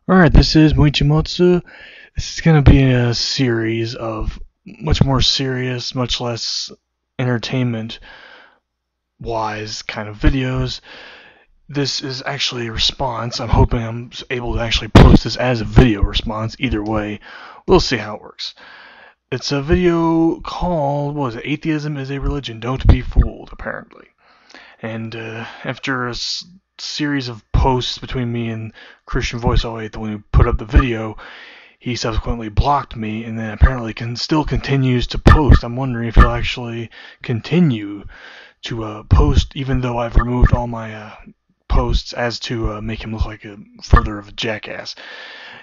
Alright, this is Muichimotsu. This is going to be a series of much more serious, much less entertainment-wise kind of videos. This is actually a response. I'm hoping I'm able to actually post this as a video response. Either way, we'll see how it works. It's a video called, what was it, Atheism is a Religion, Don't Be Fooled, apparently. And after a series of posts between me and Christian Voice 08, the one who put up the video, he subsequently blocked me, and then apparently still continues to post. I'm wondering if he'll actually continue to post, even though I've removed all my posts, as to make him look like a further of a jackass.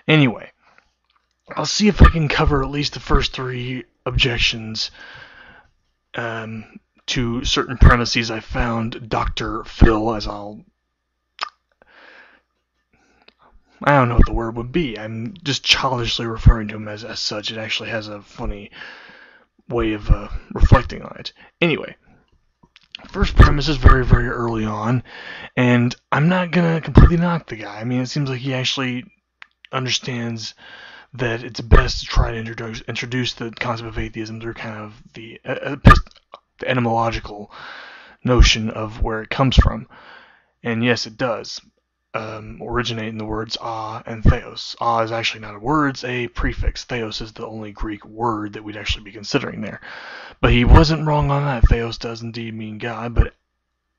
Anyway, I'll see if I can cover at least the first three objections to certain premises I found Dr. Phil, I don't know what the word would be. I'm just childishly referring to him as such. It actually has a funny way of reflecting on it. Anyway, first premise is very, very early on, and I'm not going to completely knock the guy. I mean, it seems like he actually understands that it's best to try to introduce the concept of atheism through kind of the etymological notion of where it comes from. And yes, it does originate in the words a and theos. A is actually not a word, it's a prefix. Theos is the only Greek word that we'd actually be considering there. But he wasn't wrong on that. Theos does indeed mean God, but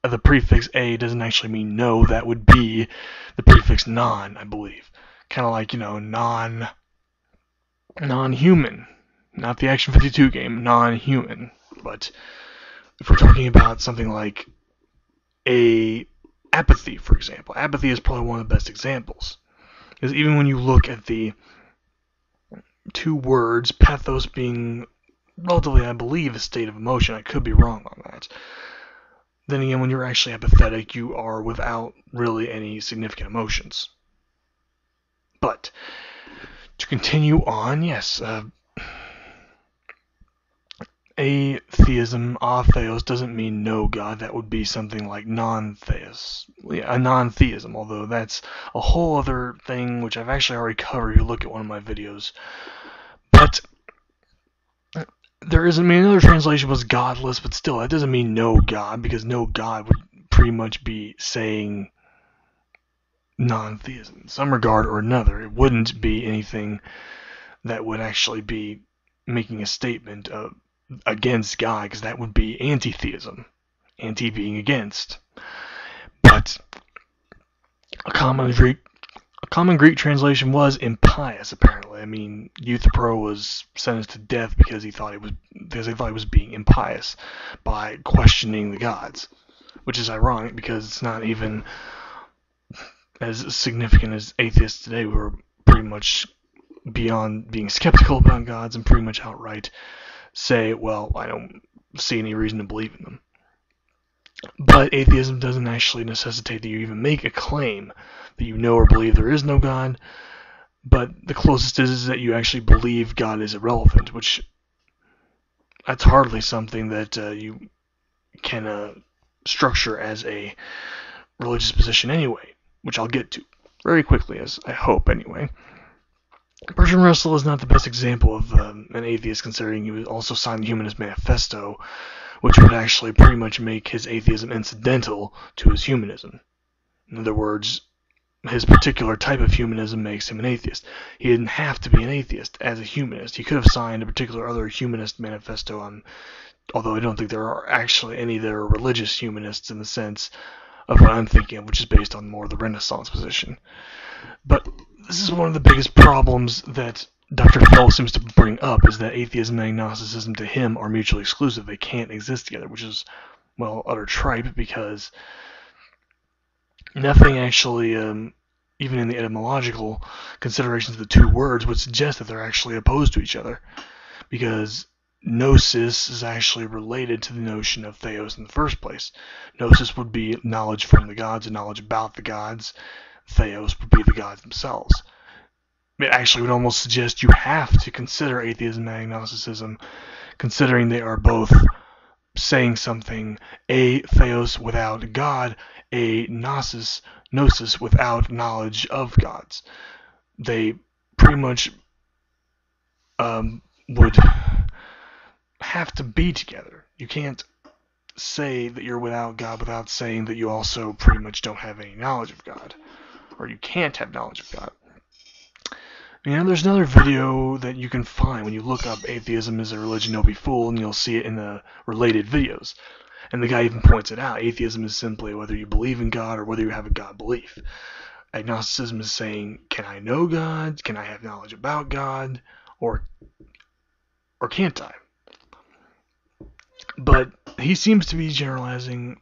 the prefix a doesn't actually mean no. That would be the prefix non, I believe. Kind of like, non-human. Not the Action 52 game, non-human. But if we're talking about something like apathy, for example, apathy is probably one of the best examples. Because even when you look at the two words, pathos being relatively, I believe, a state of emotion, I could be wrong on that. Then again, when you're actually apathetic, you are without really any significant emotions. But to continue on, yes, atheism, atheos, doesn't mean no God. That would be something like a non-theism, although that's a whole other thing which I've actually already covered if you look at one of my videos. But another translation was godless, but still, that doesn't mean no God, because no God would pretty much be saying non-theism in some regard or another. It wouldn't be anything that would actually be making a statement against God, because that would be anti-theism. Anti being against. But a common Greek translation was impious, apparently. I mean, Euthyphro was sentenced to death because they thought he was being impious by questioning the gods, which is ironic because it's not even as significant as atheists today, who are pretty much beyond being skeptical about gods and pretty much outright say, well, I don't see any reason to believe in them. But atheism doesn't actually necessitate that you even make a claim that you know or believe there is no God, but the closest is that you actually believe God is irrelevant, which that's hardly something that you can structure as a religious position anyway, which I'll get to very quickly, as I hope anyway. Bertrand Russell is not the best example of an atheist, considering he also signed the Humanist Manifesto, which would actually pretty much make his atheism incidental to his humanism. In other words, his particular type of humanism makes him an atheist. He didn't have to be an atheist as a humanist. He could have signed a particular other humanist manifesto, although I don't think there are actually any that are religious humanists in the sense of what I'm thinking of, which is based on more of the Renaissance position. But this is one of the biggest problems that Dr. Phil seems to bring up, is that atheism and agnosticism to him are mutually exclusive. They can't exist together, which is, well, utter tripe, because nothing actually, even in the etymological considerations of the two words, would suggest that they're actually opposed to each other, because gnosis is actually related to the notion of theos in the first place. Gnosis would be knowledge from the gods and knowledge about the gods. Theos would be the gods themselves. It actually would almost suggest you have to consider atheism and agnosticism, considering they are both saying something, a theos without God, a gnosis without knowledge of gods. they pretty much would have to be together. You can't say that you're without God without saying that you also pretty much don't have any knowledge of God, or you can't have knowledge of God. There's another video that you can find when you look up atheism is a religion, don't be fooled, and you'll see it in the related videos. And the guy even points it out. Atheism is simply whether you believe in God or whether you have a God belief. Agnosticism is saying, can I know God? Can I have knowledge about God? Or can't I? But he seems to be generalizing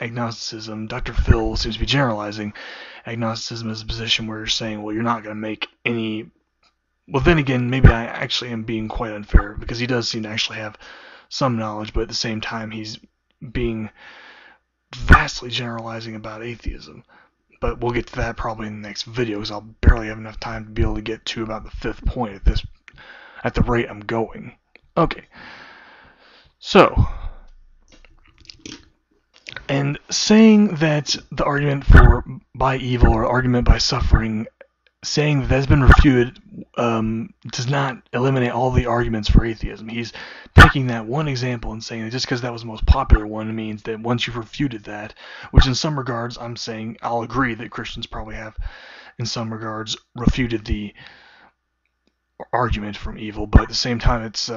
agnosticism. Dr. Phil seems to be generalizing agnosticism as a position where you're saying, well, you're not going to make any... Well, then again, maybe I actually am being quite unfair, because he does seem to actually have some knowledge, but at the same time he's being vastly generalizing about atheism. But we'll get to that probably in the next video, because I'll barely have enough time to be able to get to about the 5th point at the rate I'm going. Okay. So, and saying that the argument by evil or argument by suffering, saying that that's been refuted, does not eliminate all the arguments for atheism. He's picking that one example and saying that just because that was the most popular one means that once you've refuted that, which in some regards I'm saying I'll agree that Christians probably have in some regards refuted the argument from evil, but at the same time it's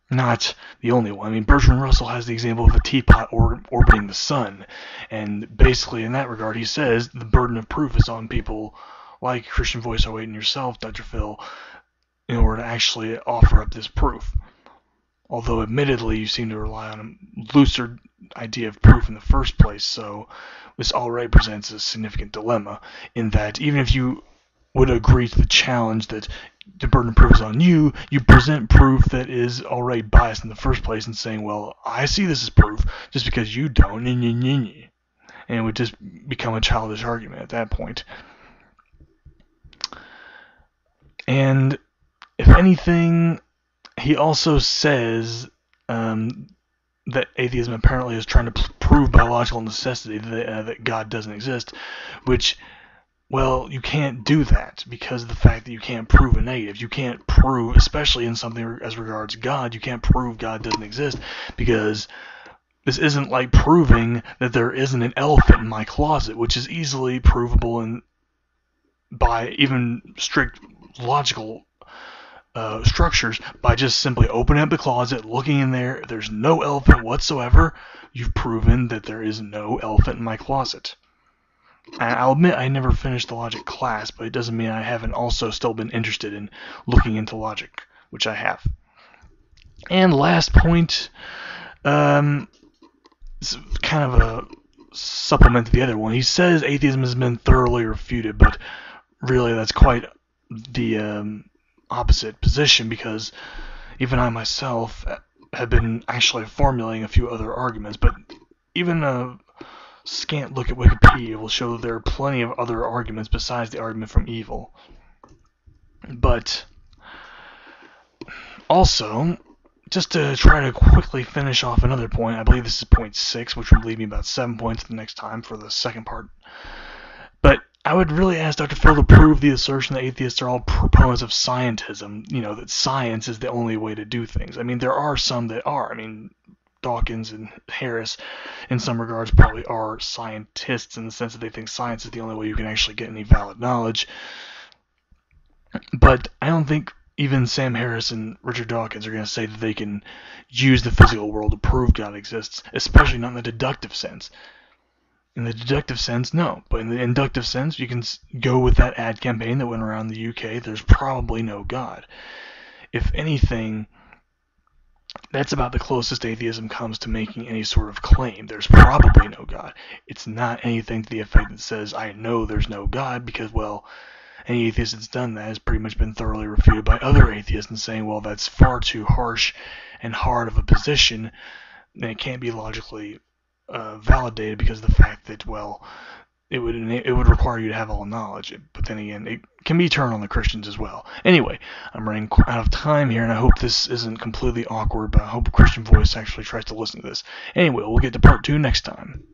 not the only one. Bertrand Russell has the example of a teapot orbiting the sun, and basically in that regard he says the burden of proof is on people like Christian Voice 08 and yourself, Dr. Phil, in order to actually offer up this proof. Although admittedly you seem to rely on a looser idea of proof in the first place, so this already presents a significant dilemma in that even if you would agree to the challenge that the burden of proof is on you, you present proof that is already biased in the first place and saying, well, I see this as proof just because you don't, and it would just become a childish argument at that point. And if anything, he also says that atheism apparently is trying to prove biological necessity that God doesn't exist, which, well, you can't do that because of the fact that you can't prove a negative. You can't prove, especially in something as regards God, you can't prove God doesn't exist, because this isn't like proving that there isn't an elephant in my closet, which is easily provable by even strict logical structures, by just simply opening up the closet, looking in there. If there's no elephant whatsoever, you've proven that there is no elephant in my closet. I'll admit I never finished the logic class, but it doesn't mean I haven't also still been interested in looking into logic, which I have. And last point, it's kind of a supplement to the other one. He says atheism has been thoroughly refuted, but really that's quite the opposite position, because even I myself have been actually formulating a few other arguments, but even a scant look at Wikipedia will show that there are plenty of other arguments besides the argument from evil. But also, just to try to quickly finish off another point, I believe this is point 6, which would leave me about 7 points the next time for the second part. But I would really ask Dr. Phil to prove the assertion that atheists are all proponents of scientism, that science is the only way to do things. There are some that are. Dawkins and Harris, in some regards, probably are scientists in the sense that they think science is the only way you can actually get any valid knowledge. But I don't think even Sam Harris and Richard Dawkins are going to say that they can use the physical world to prove God exists, especially not in the deductive sense. In the deductive sense, no. But in the inductive sense, you can go with that ad campaign that went around the UK, there's probably no God. If anything, that's about the closest atheism comes to making any sort of claim. There's probably no God. It's not anything to the effect that says, I know there's no God, because, well, any atheist that's done that has pretty much been thoroughly refuted by other atheists and saying, well, that's far too harsh and hard of a position, and it can't be logically validated because of the fact that, well, it would require you to have all knowledge. But then again, it can be turned on the Christians as well. Anyway, I'm running out of time here, and I hope this isn't completely awkward, but I hope Christian Voice actually tries to listen to this. Anyway, we'll get to part 2 next time.